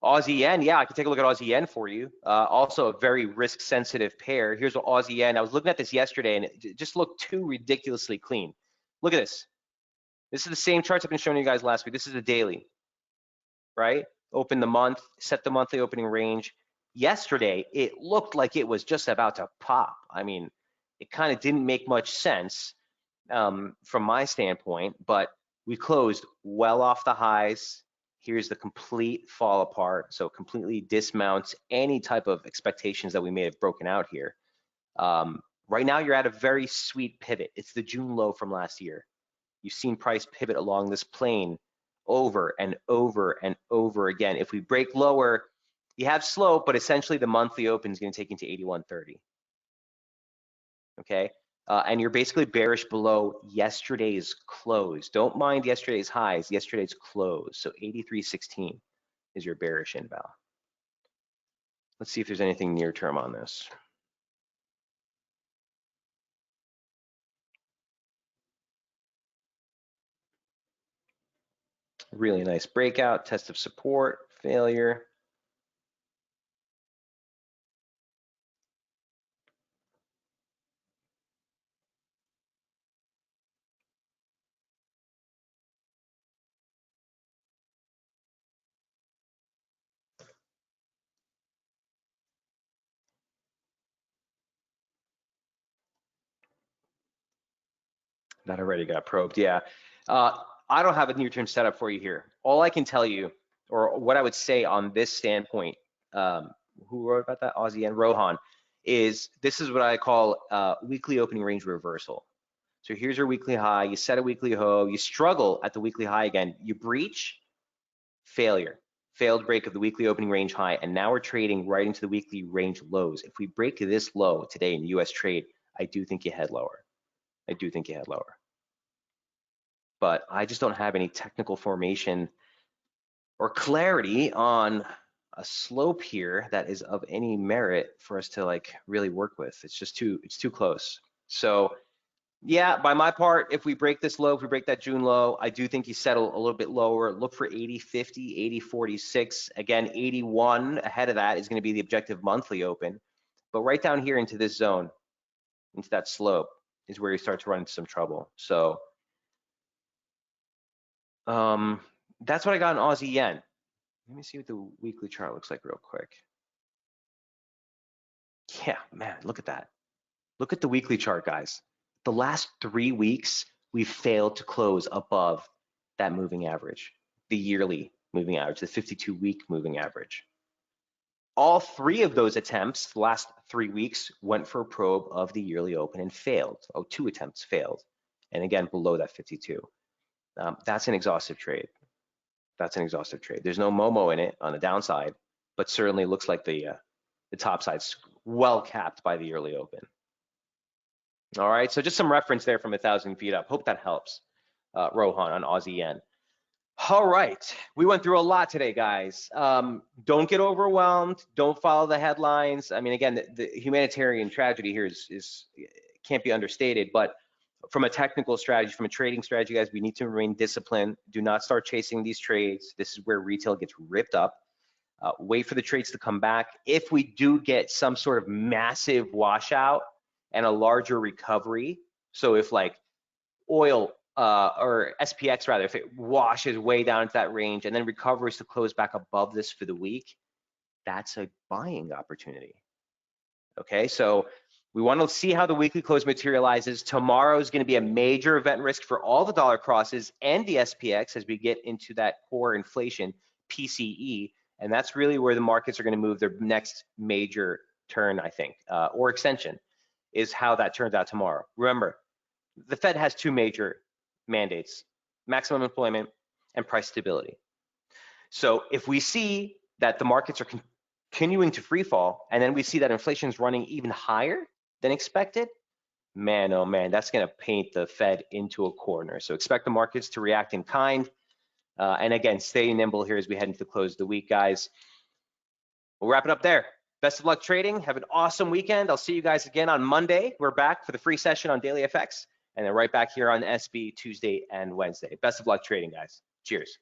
Aussie yen, yeah, I can take a look at Aussie yen for you. Also a very risk sensitive pair. Here's what Aussie yen, I was looking at this yesterday and it just looked too ridiculously clean. Look at this. This is the same charts I've been showing you guys last week. This is the daily, right? Open the month, set the monthly opening range. yesterday, it looked like it was just about to pop. I mean, it kind of didn't make much sense from my standpoint, but we closed well off the highs. Here's the complete fall apart. So completely dismounts any type of expectations that we may have broken out here. Right now, you're at a very sweet pivot. It's the June low from last year. You've seen price pivot along this plane over and over and over again. If we break lower, you have slope, but essentially the monthly open is going to take you to 81.30. Okay, and you're basically bearish below yesterday's close. Don't mind yesterday's highs, yesterday's close. So 83.16 is your bearish inval. Let's see if there's anything near term on this. Really nice breakout, test of support, failure. That already got probed, yeah. I don't have a near-term setup for you here. All I can tell you, or what I would say on this standpoint, who wrote about that? Aussie and Rohan, is this is what I call weekly opening range reversal. So here's your weekly high, you set a weekly low, you struggle at the weekly high again, you breach, failure, failed break of the weekly opening range high, and now we're trading right into the weekly range lows. If we break this low today in US trade, I do think you head lower. I do think you head lower. But I just don't have any technical formation or clarity on a slope here that is of any merit for us to like really work with. It's just too close. So yeah, by my part, if we break this low, if we break that June low, I do think you settle a little bit lower. Look for 80.50, 80.46. Again, 81 ahead of that is going to be the objective monthly open. But right down here into this zone, into that slope, is where you start to run into some trouble. So that's what I got in Aussie yen. Let me see what the weekly chart looks like real quick. Yeah, man, look at that. Look at the weekly chart, guys. The last 3 weeks, we've failed to close above that moving average, the yearly moving average, the 52-week moving average. All 3 of those attempts, the last 3 weeks, went for a probe of the yearly open and failed. Oh, 2 attempts failed. And again, below that 52. That's an exhaustive trade. That's an exhaustive trade. There's no Momo in it on the downside, but certainly looks like the top side's well capped by the yearly open. All right, so just some reference there from 1,000 feet up. Hope that helps, Rohan, on Aussie yen. All right, we went through a lot today, guys. Don't get overwhelmed. Don't follow the headlines. I mean, again, the humanitarian tragedy here is can't be understated, but from a technical strategy, from a trading strategy, guys, we need to remain disciplined. Do not start chasing these trades. This is where retail gets ripped up. Wait for the trades to come back. If we do get some sort of massive washout and a larger recovery, so if like oil or SPX rather, if it washes way down into that range and then recovers to close back above this for the week, that's a buying opportunity. Okay, so we want to see how the weekly close materializes. Tomorrow is going to be a major event risk for all the dollar crosses and the SPX as we get into that core inflation, PCE, and that's really where the markets are going to move their next major turn, I think, or extension, is how that turns out tomorrow. Remember, the Fed has 2 major mandates: maximum employment and price stability. So if we see that the markets are continuing to free fall, and then we see that inflation is running even higher than expected, man, oh man, that's going to paint the Fed into a corner. So expect the markets to react in kind. And again, stay nimble here as we head into the close of the week, guys. We'll wrap it up there. Best of luck trading. Have an awesome weekend. I'll see you guys again on Monday. We're back for the free session on Daily FX, and then right back here on SB Tuesday and Wednesday. Best of luck trading, guys. Cheers.